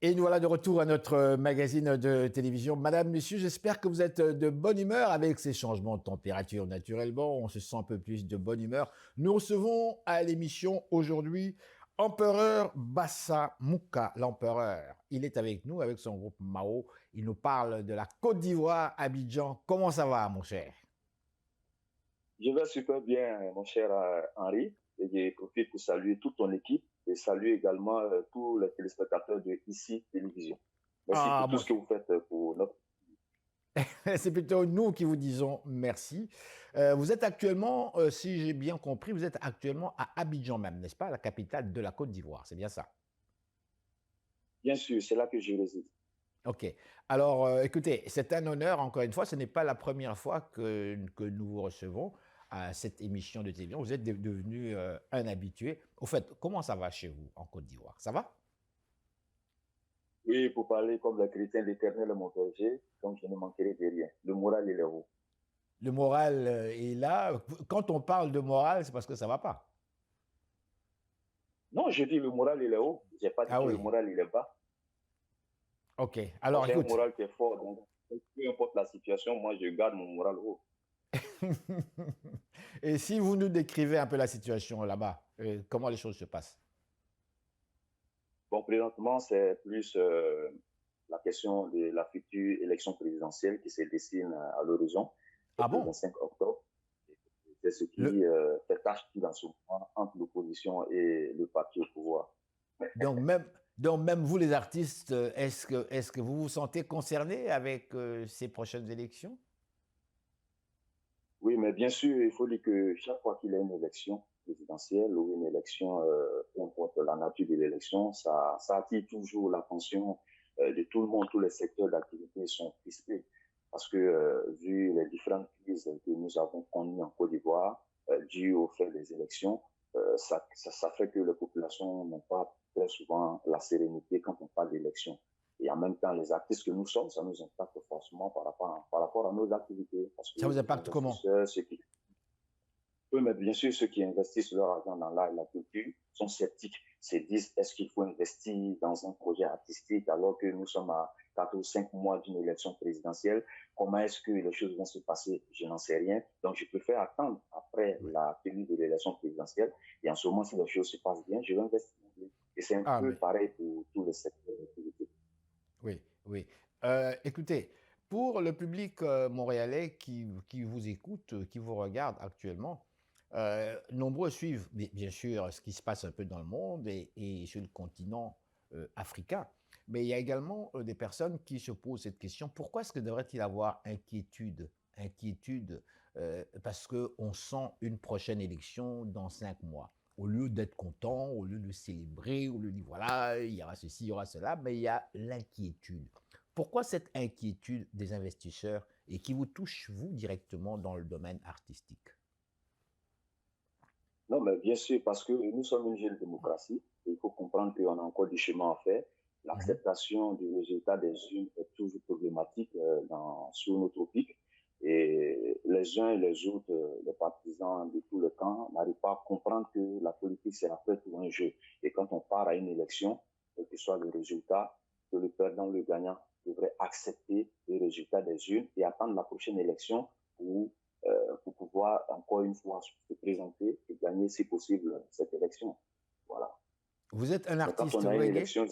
Et nous voilà de retour à notre magazine de télévision. Madame, Monsieur, j'espère que vous êtes de bonne humeur avec ces changements de température. Naturellement, on se sent un peu plus de bonne humeur. Nous recevons à l'émission aujourd'hui Empereur Bassa Mouka, l'empereur. Il est avec nous, avec son groupe Mao. Il nous parle de la Côte d'Ivoire, Abidjan. Comment ça va, mon cher? Je vais super bien, mon cher Henri, et je profite pour saluer toute ton équipe et saluer également tous les téléspectateurs de ICI Télévision. Merci Ah, pour tout moi, ce que vous faites pour notre... c'est plutôt nous qui vous disons merci. Vous êtes actuellement, si j'ai bien compris, vous êtes actuellement à Abidjan même, n'est-ce pas, la capitale de la Côte d'Ivoire, c'est bien ça? Bien sûr, c'est là que je réside. Ok. Alors, écoutez, c'est un honneur, encore une fois, ce n'est pas la première fois que nous vous recevons à cette émission de télévision. Vous êtes devenu un habitué. Au fait, comment ça va chez vous en Côte d'Ivoire? Ça va? Oui, pour parler comme le chrétien, l'Éternel est mon berger, donc je ne manquerai de rien. Le moral, il est haut. Le moral est là. Quand on parle de moral, c'est parce que ça ne va pas. Non, je dis le moral, il est haut. J'ai pas dit Ah que le oui. moral, il est bas. Ok. Moi, Alors, j'ai un écoute. moral qui est fort, donc peu importe la situation, moi, je garde mon moral haut. Et si vous nous décrivez un peu la situation là-bas, comment les choses se passent? Bon, présentement, c'est plus la question de la future élection présidentielle qui se dessine à l'horizon, Ah le bon? 25 octobre. C'est ce qui Le, fait tâche dans ce moment entre l'opposition et le parti au pouvoir. donc, même, donc même vous, les artistes, est-ce que vous vous sentez concernés avec ces prochaines élections? Oui, mais bien sûr, il faut dire que chaque fois qu'il y a une élection présidentielle ou une élection, peu importe la nature de l'élection, ça attire toujours l'attention de tout le monde, tous les secteurs d'activité sont crispés. Parce que vu les différentes crises que nous avons connues en Côte d'Ivoire, dues au fait des élections, ça fait que les populations n'ont pas très souvent la sérénité quand on parle d'élections. Et en même temps, les artistes que nous sommes, ça nous impacte forcément par rapport à nos activités. Parce que Ça vous les impacte comment? investisseurs, ceux qui oui, mais bien sûr, ceux qui investissent leur argent dans l'art et la culture sont sceptiques, se disent est-ce qu'il faut investir dans un projet artistique alors que nous sommes à 4 ou 5 mois d'une élection présidentielle? Comment est-ce que les choses vont se passer? Je n'en sais rien. Donc, je préfère attendre après Oui. la tenue de l'élection présidentielle. Et en ce moment, si les choses se passent bien, je vais investir. Et c'est un Ah, peu mais pareil pour tous les secteurs d'activité. oui, oui. Écoutez, pour le public montréalais qui vous écoute, qui vous regarde actuellement, nombreux suivent bien sûr ce qui se passe un peu dans le monde et sur le continent africain. Mais il y a également des personnes qui se posent cette question, pourquoi est-ce que devrait-il avoir inquiétude? Inquiétude parce qu'on sent une prochaine élection dans 5 mois. Au lieu d'être content, au lieu de célébrer, au lieu de dire voilà, il y aura ceci, il y aura cela, mais il y a l'inquiétude. Pourquoi cette inquiétude des investisseurs et qui vous touche, vous, directement dans le domaine artistique? Non, mais bien sûr, parce que nous sommes une jeune démocratie. Et il faut comprendre qu'on a encore du chemin à faire. Mhm. L'acceptation du résultat des urnes est toujours problématique sur nos tropiques. Et les uns et les autres, les partisans de tout le camp, n'arrivent pas à comprendre que la politique, c'est après tout un jeu. Et quand on part à une élection, quel que soit le résultat, que le perdant ou le gagnant devrait accepter le résultat des urnes et attendre la prochaine élection pour pouvoir encore une fois se présenter et gagner, si possible, cette élection. Voilà. Vous êtes un Mais quand artiste on a une reggae? élection,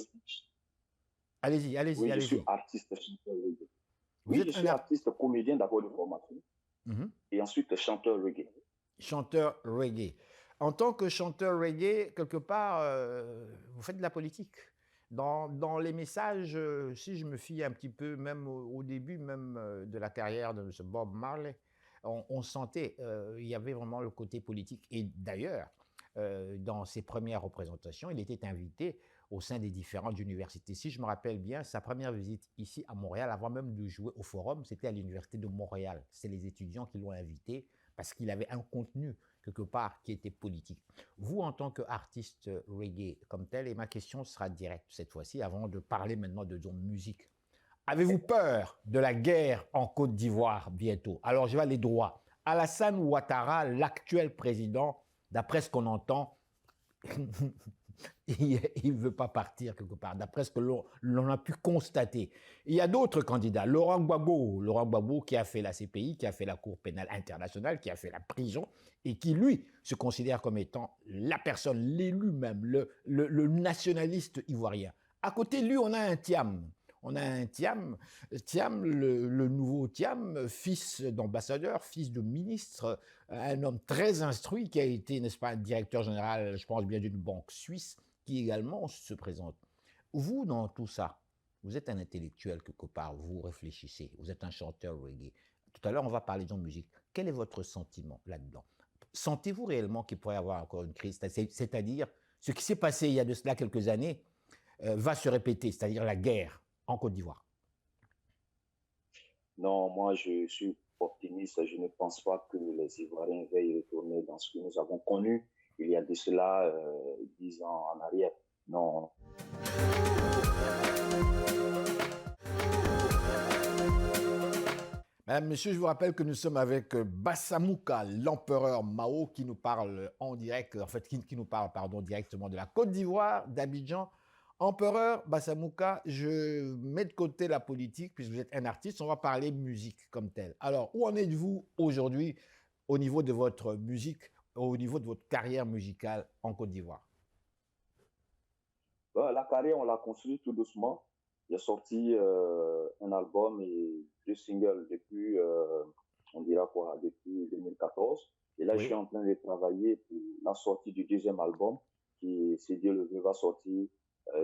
Allez-y, allez-y, oui, je suis allez-y. artiste, chanteur reggae. Vous Oui, je êtes un suis artiste comédien d'abord de formation Mhm. et ensuite chanteur reggae. Chanteur reggae. En tant que chanteur reggae, quelque part, vous faites de la politique. Dans les messages, si je me fie un petit peu, même au début même de la carrière de M. Bob Marley, on sentait, il y avait vraiment le côté politique. Et d'ailleurs, dans ses premières représentations, il était invité au sein des différentes universités. Si je me rappelle bien, sa première visite ici à Montréal, avant même de jouer au Forum, c'était à l'Université de Montréal. C'est les étudiants qui l'ont invité parce qu'il avait un contenu quelque part qui était politique. Vous, en tant qu'artiste reggae comme tel, et ma question sera directe cette fois-ci, avant de parler maintenant de son musique. Avez-vous peur de la guerre en Côte d'Ivoire bientôt? Alors, je vais aller droit. Alassane Ouattara, l'actuel président, d'après ce qu'on entend, il ne veut pas partir quelque part, d'après ce que l'on a pu constater. Il y a d'autres candidats. Laurent Gbagbo qui a fait la CPI, qui a fait la Cour pénale internationale, qui a fait la prison, et qui, lui, se considère comme étant la personne, l'élu même, le nationaliste ivoirien. À côté de lui, on a un Thiam. On a un Thiam, le nouveau Thiam, fils d'ambassadeur, fils de ministre, un homme très instruit qui a été, n'est-ce pas, directeur général, je pense bien, d'une banque suisse, qui également se présente. Vous, dans tout ça, vous êtes un intellectuel quelque part, vous réfléchissez, vous êtes un chanteur reggae. Tout à l'heure, on va parler de musique. Quel est votre sentiment là-dedans? Sentez-vous réellement qu'il pourrait y avoir encore une crise? C'est-à-dire, ce qui s'est passé il y a de cela quelques années va se répéter, c'est-à-dire la guerre en Côte d'Ivoire? Non, moi, je suis optimiste. Je ne pense pas que les Ivoiriens veuillent retourner dans ce que nous avons connu il y a de cela 10 ans en arrière. Non. Madame, monsieur, je vous rappelle que nous sommes avec Bassamouka, l'empereur Mao, qui nous parle en direct, en fait, qui nous parle, pardon, directement de la Côte d'Ivoire, d'Abidjan. Empereur Bassamouka, je mets de côté la politique, puisque vous êtes un artiste, on va parler musique comme telle. Alors, où en êtes-vous aujourd'hui au niveau de votre musique, au niveau de votre carrière musicale en Côte d'Ivoire? La carrière, on l'a construite tout doucement. J'ai sorti un album et 2 singles depuis, on dira quoi, depuis 2014. Et là, je suis Oui. en train de travailler pour la sortie du 2e album qui, si Dieu le veut, va sortir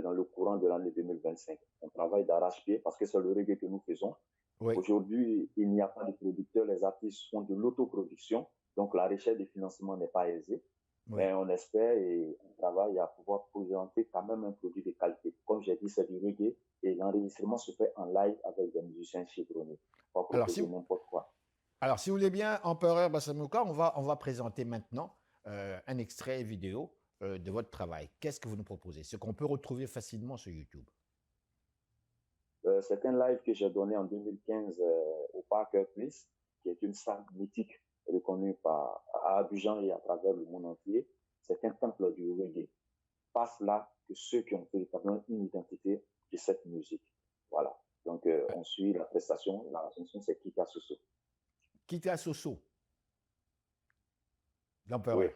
dans le courant de l'année 2025. On travaille d'arrache-pied parce que c'est le reggae que nous faisons. Oui. Aujourd'hui, il n'y a pas de producteurs, les artistes font de l'autoproduction, donc la recherche de financement n'est pas aisée. Oui. Mais on espère et on travaille à pouvoir présenter quand même un produit de qualité. Comme j'ai dit, c'est du reggae et l'enregistrement se fait en live avec des musiciens chevronnés. Pas proposer n'importe quoi. Alors, si vous voulez bien, Empereur Bassamouka, on va présenter maintenant un extrait vidéo de votre travail. Qu'est-ce que vous nous proposez? Ce qu'on peut retrouver facilement sur YouTube. C'est un live que j'ai donné en 2015 au Parker Place, qui est une salle mythique reconnue à Abidjan et à travers le monde entier. C'est un temple du reggae. Passe là que ceux qui ont véritablement une identité de cette musique. Voilà. Donc, on suit la prestation. La chanson, c'est Kika Soso. Kika Soso, l'empereur. Oui.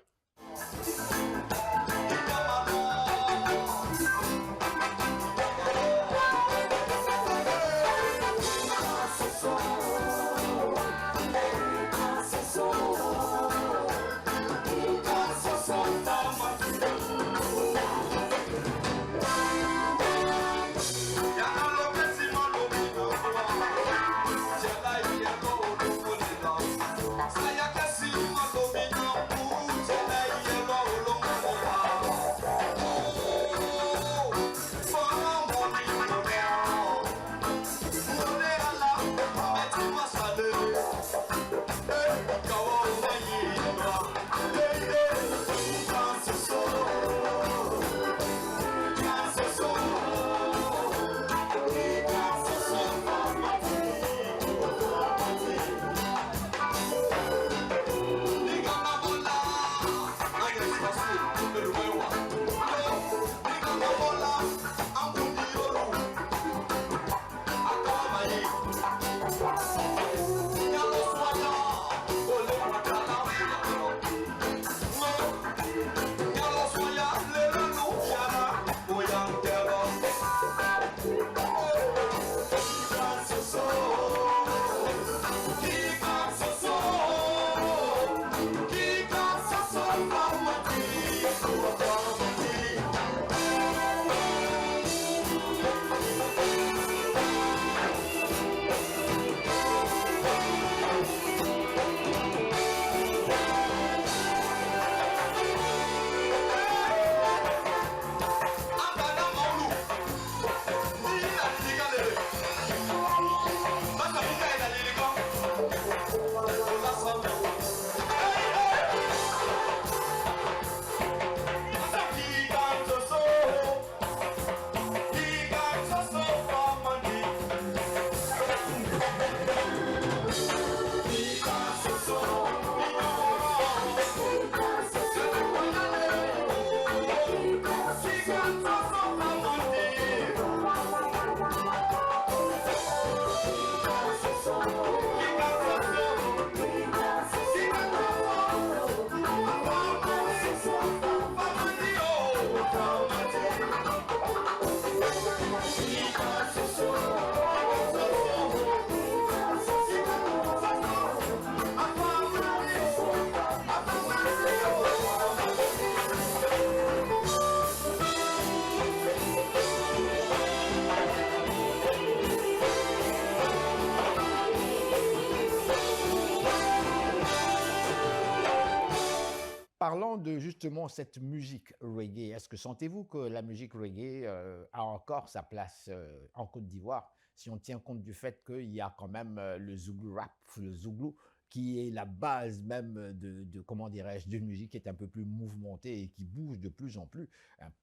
parlant de justement cette musique reggae, est-ce que sentez-vous que la musique reggae a encore sa place en Côte d'Ivoire, si on tient compte du fait qu'il y a quand même le Zouglou rap, le Zouglou, qui est la base même comment dirais-je, d'une musique qui est un peu plus mouvementée et qui bouge de plus en plus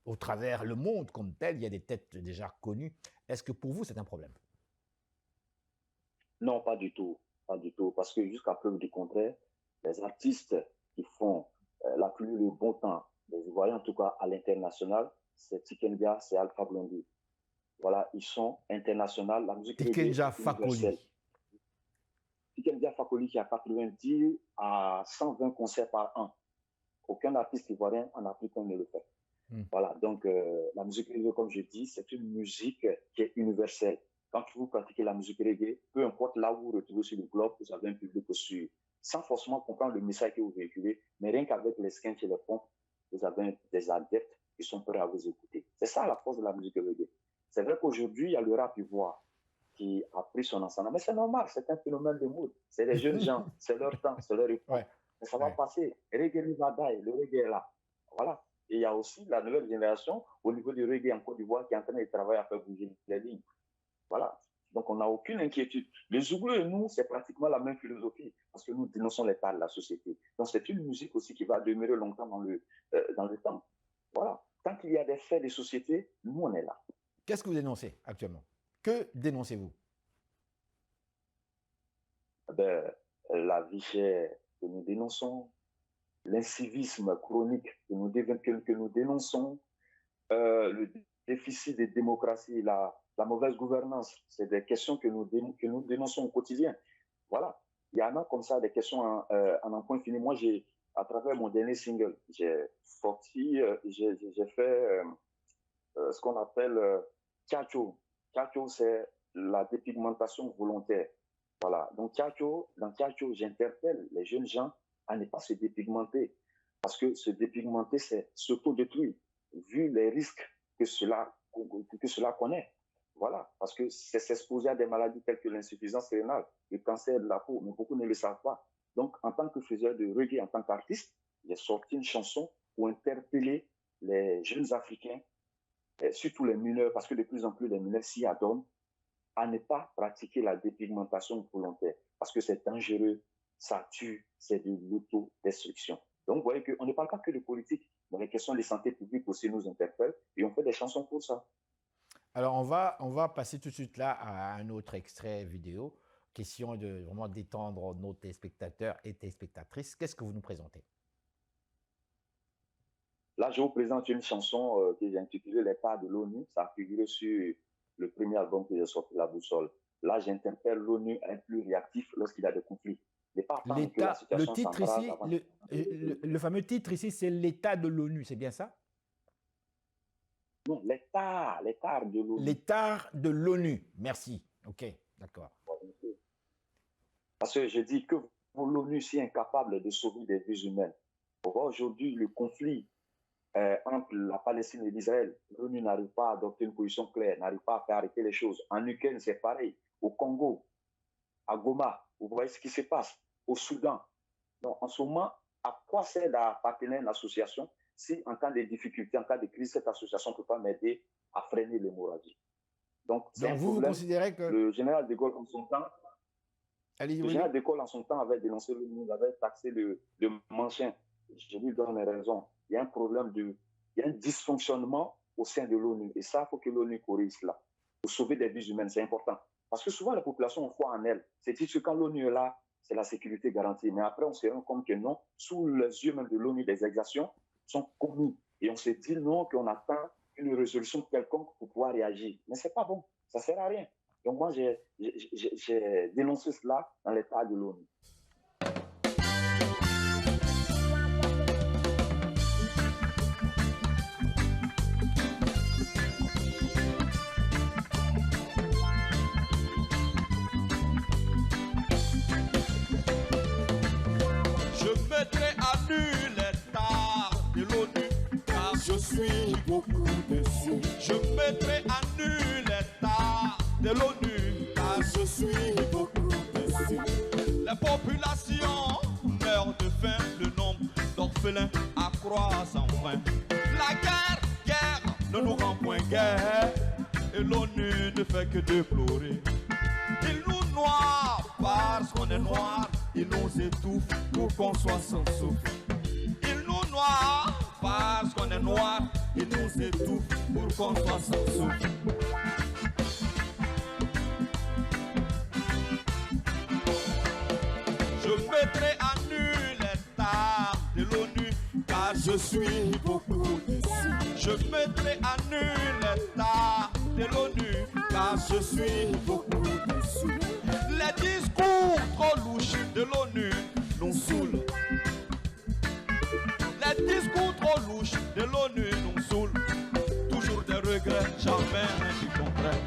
au travers le monde comme tel, il y a des têtes déjà connues. Est-ce que pour vous, c'est un problème? Non, pas du tout. Pas du tout. Parce que jusqu'à preuve du contraire, les artistes qui font la pluie le bon temps, les Ivoiriens en tout cas à l'international, c'est Tikenja, c'est Alpha Blondy. Voilà, ils sont internationaux. La musique Tikenja Fakoly. Tikenja Fakoly qui a 90 à 120 concerts par an. Aucun artiste ivoirien en Afrique ne le fait. Voilà, donc la musique reggae, comme je dis, c'est une musique qui est universelle. Quand vous pratiquez la musique reggae, peu importe là où vous vous retrouvez sur le globe, vous avez un public au-dessus. Sans forcément comprendre le message que vous véhiculez, mais rien qu'avec les skins et les pompes, vous avez des adeptes qui sont prêts à vous écouter. C'est ça la force de la musique reggae. C'est vrai qu'aujourd'hui, il y a le rap ivoire qui a pris son ascendant. Mais c'est normal, c'est un phénomène de mode. C'est les jeunes gens, c'est leur temps, c'est leur époque. Ouais. Mais ça va passer. Reggae Vadaï, le reggae est là. Voilà. Et il y a aussi la nouvelle génération au niveau du reggae en Côte d'Ivoire qui est en train de travailler à faire bouger les lignes. Voilà. Donc, on n'a aucune inquiétude. Les Zouglous et nous, c'est pratiquement la même philosophie parce que nous dénonçons l'état de la société. Donc, c'est une musique aussi qui va demeurer longtemps dans le temps. Voilà. Tant qu'il y a des faits de société, nous, on est là. Qu'est-ce que vous dénoncez actuellement? Que dénoncez-vous? La vie chère que nous dénonçons, l'incivisme chronique que nous dénonçons, le déficit de démocratie, la mauvaise gouvernance, c'est des questions que nous dénonçons au quotidien. Voilà. Il y en a comme ça des questions en un point fini. Moi, à travers mon dernier single, j'ai fait ce qu'on appelle Tchatcho. Tchatcho, c'est la dépigmentation volontaire. Voilà. Donc, dans Tchatcho, j'interpelle les jeunes gens à ne pas se dépigmenter. Parce que se dépigmenter, c'est s'auto-détruire, vu les risques que cela connaît. Voilà. Parce que c'est s'exposer à des maladies telles que l'insuffisance rénale, le cancer de la peau, mais beaucoup ne le savent pas. Donc, en tant que faiseur de reggae, en tant qu'artiste, j'ai sorti une chanson pour interpeller les jeunes Africains, et surtout les mineurs, parce que de plus en plus les mineurs s'y adonnent, à ne pas pratiquer la dépigmentation volontaire. Parce que c'est dangereux, ça tue, c'est de l'autodestruction. Donc, vous voyez qu'on ne parle pas que de politique, mais les questions de santé publique aussi nous interpellent et on fait des chansons pour ça. Alors, on va passer tout de suite là à un autre extrait vidéo. Question de vraiment détendre nos téléspectateurs et téléspectatrices. Qu'est-ce que vous nous présentez? Là, je vous présente une chanson que j'ai intitulée Les pas de l'ONU. Ça a figuré sur le premier album que j'ai sorti, La Boussole. Là, j'interpelle l'ONU à être plus réactif lorsqu'il y a des conflits. Le titre ici, le fameux titre ici, c'est l'état de l'ONU, c'est bien ça? Non, l'état de l'ONU. L'état de l'ONU, merci. Ok, d'accord. Parce que je dis que l'ONU est incapable de sauver des vies humaines. Aujourd'hui, le conflit entre la Palestine et l'Israël, l'ONU n'arrive pas à adopter une position claire, n'arrive pas à faire arrêter les choses. En Ukraine, c'est pareil. Au Congo, à Goma, vous voyez ce qui se passe. Au Soudan. Donc, en ce moment, à quoi sert d'appartenir à une association si, en cas de difficulté, en cas de crise, cette association ne peut pas m'aider à freiner l'hémorragie? Donc, vous considérez que... Le général de Gaulle, en son temps, général de Gaulle, en son temps, avait dénoncé l'ONU, avait taxé le manchin. Je lui donne raison. Il y a un problème il y a un dysfonctionnement au sein de l'ONU. Et ça, il faut que l'ONU corrige cela. Pour sauver des vies humaines, c'est important. Parce que souvent, la population ont foi en elle. C'est-à-dire que quand l'ONU est là, c'est la sécurité garantie. Mais après, on se rend compte que non, sous les yeux même de l'ONU, des exactions sont commises. Et on se dit non, qu'on attend une résolution quelconque pour pouvoir réagir. Mais ce n'est pas bon. Ça ne sert à rien. Donc moi, j'ai dénoncé cela dans l'état de l'ONU. Je mettrai à nu l'état de l'ONU, car je suis beaucoup déçu. La population meurt de faim, le nombre d'orphelins croix sans fin. La guerre ne nous rend point guerre, et l'ONU ne fait que déplorer. Il nous noie parce qu'on est noir, il nous étouffe pour qu'on soit sans souffle. Il nous noie parce qu'on est noir, il nous étouffe pour qu'on soit sans souffle. Je mettrai à nu l'état de l'ONU, car je suis beaucoup déçu. Je mettrai à nu l'état de l'ONU, car je suis beaucoup déçu. Les discours trop louches de l'ONU nous saoulent. Les discours trop louches de l'ONU nous saoulent. Toujours des regrets, jamais rien du contraire.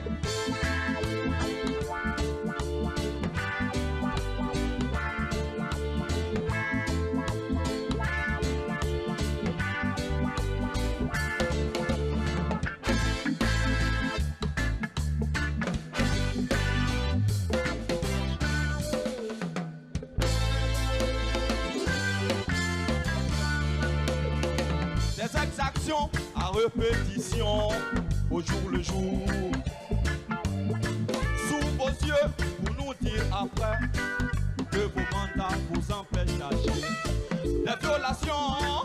Des exactions à répétition au jour le jour. Sous vos yeux pour nous dire après que vos mandats vous empêchent d'agir. Des violations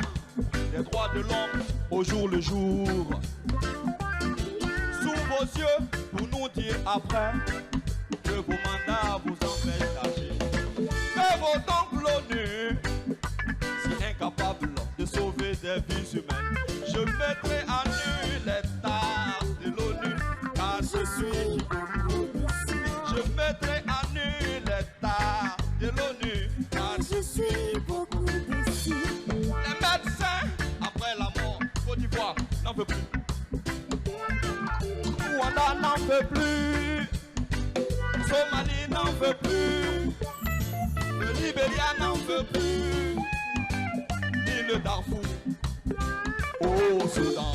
des droits de l'homme au jour le jour. Sous vos yeux pour nous dire après que vos mandats vous empêchent d'agir. Que vaut donc l'ONU si incapable de sauver des vies humaines? Je mettrai à nu l'état de l'ONU, car je suis beaucoup déçu. Je mettrai à nu l'état de l'ONU, car je suis beaucoup déçu. Les médecins, après la mort, Côte d'Ivoire n'en veut plus. Rwanda n'en veut plus. Somalie n'en veut plus. Le Libéria n'en veut plus. Ni le Darfour au Soudan.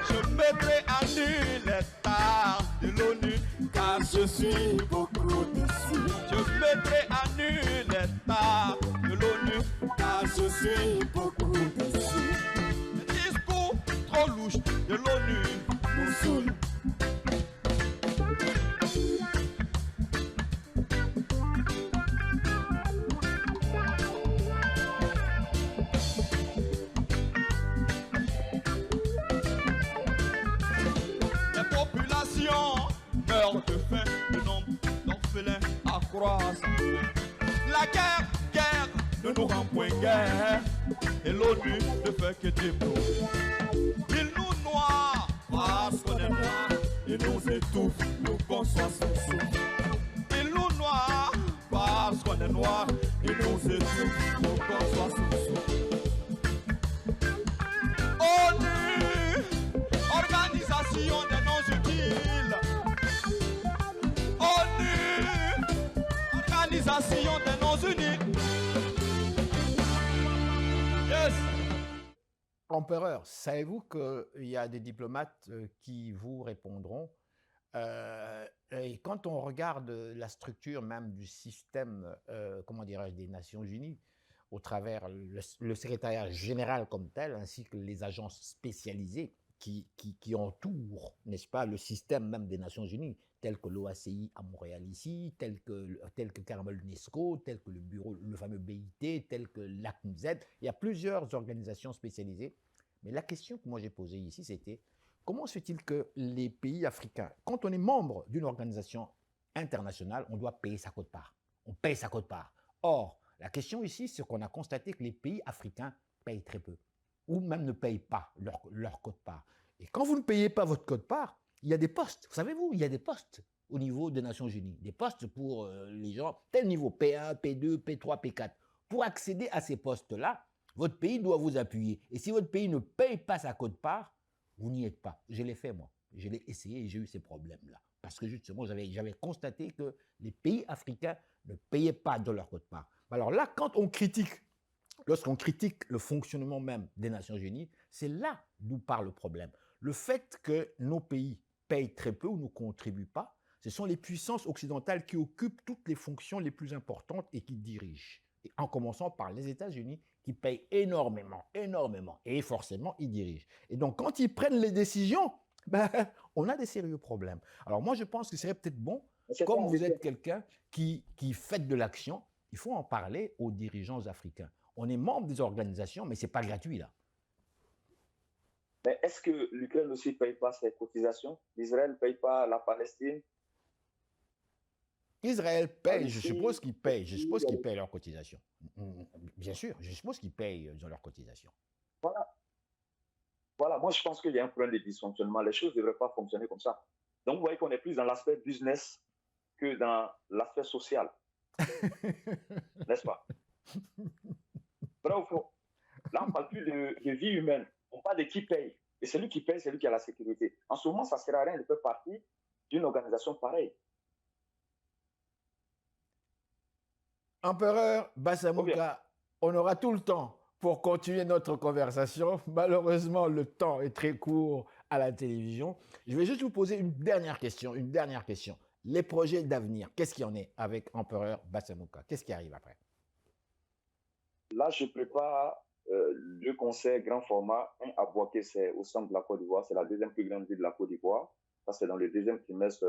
Je mettrai à nu l'état de l'ONU, car je suis beaucoup déçu. Je mettrai à nu l'état de l'ONU, car je suis beaucoup déçu. Les discours trop louches de l'ONU nous saoulent. Les populations meurent de faim, le nombre d'orphelins accroît sans fin. La guerre ne nous rend point guerre, et l'ONU ne fait que déplorer. Il nous noie parce qu'on est noir, il nous étouffe pour qu'on soit sans souffle. Il nous noie parce qu'on est noir, il nous étouffe pour qu'on soit sans souffle. ONU, Organisation des Nations Unies. ONU, Organisation des Nations Unies. Yes. Empereur, savez-vous qu'il y a des diplomates qui vous répondront et quand on regarde la structure même du système, comment dirais-je, des Nations Unies, au travers le secrétariat général comme tel, ainsi que les agences spécialisées qui entourent, n'est-ce pas, le système même des Nations Unies, tel que l'OACI à Montréal ici, tel que carrément l'UNESCO, tel que le bureau, le fameux BIT, tel que l'ACNUZ. Il y a plusieurs organisations spécialisées. Mais la question que moi j'ai posée ici, c'était comment se fait-il que les pays africains, quand on est membre d'une organisation internationale, on doit payer sa quote-part. On paye sa quote-part. Or, la question ici, c'est qu'on a constaté que les pays africains payent très peu, ou même ne payent pas leur quote-part. Et quand vous ne payez pas votre quote-part, il y a des postes. Savez-vous, il y a des postes au niveau des Nations Unies, des postes pour les gens, tel niveau, P1, P2, P3, P4. Pour accéder à ces postes-là, votre pays doit vous appuyer. Et si votre pays ne paye pas sa quote-part, vous n'y êtes pas. Je l'ai fait, moi. Je l'ai essayé et j'ai eu ces problèmes-là. Parce que justement, j'avais constaté que les pays africains ne payaient pas de leur quote-part. Alors là, quand on critique, lorsqu'on critique le fonctionnement même des Nations Unies, c'est là d'où part le problème. le fait que nos pays payent très peu ou ne contribuent pas, ce sont les puissances occidentales qui occupent toutes les fonctions les plus importantes et qui dirigent. Et en commençant par les États-Unis, qui payent énormément, énormément, et forcément, ils dirigent. Et donc, quand ils prennent les décisions, ben, on a des sérieux problèmes. Alors moi, je pense que ce serait peut-être bon, comme vous êtes quelqu'un qui fait de l'action, il faut en parler aux dirigeants africains. On est membre des organisations, mais ce n'est pas gratuit, là. Mais est-ce que l'Ukraine aussi ne paye pas ses cotisations? L'Israël ne paye pas la Palestine? Israël paye, je suppose qu'ils payent, leurs cotisations. Bien sûr, je suppose qu'ils payent leurs cotisations. Voilà, moi je pense qu'il y a un problème de dysfonctionnement. Les choses ne devraient pas fonctionner comme ça. Donc vous voyez qu'on est plus dans l'aspect business que dans l'aspect social. N'est-ce pas? Bref, là, on ne parle plus de vie humaine. On parle de qui paye. Et celui qui paye, c'est lui qui a la sécurité. En ce moment, ça ne sert à rien de faire partie d'une organisation pareille. Empereur Bassamouka, on aura tout le temps pour continuer notre conversation. Malheureusement, le temps est très court à la télévision. Je vais juste vous poser une dernière question. Les projets d'avenir, qu'est-ce qu'il y en est avec Empereur Bassamouka? Qu'est-ce qui arrive après? Là, je prépare deux concerts grand format. Un à Bouaké, c'est au centre de la Côte d'Ivoire. C'est la deuxième plus grande ville de la Côte d'Ivoire. Ça, c'est dans le deuxième trimestre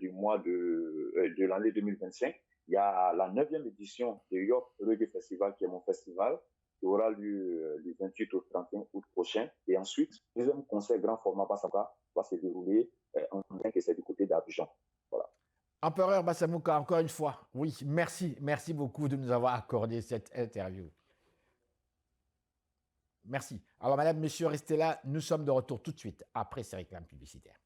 du mois de l'année 2025. Il y a la 9e édition du York Reggae Festival, qui est mon festival, qui aura lieu du 28 au 31 août prochain. Et ensuite, le deuxième concert grand format Bassamouka va se dérouler en juin, que c'est du côté d'Abidjan. Voilà. Empereur Bassamouka, encore une fois, oui, merci beaucoup de nous avoir accordé cette interview. Merci. Alors, madame, monsieur, restez là. Nous sommes de retour tout de suite après ces réclames publicitaires.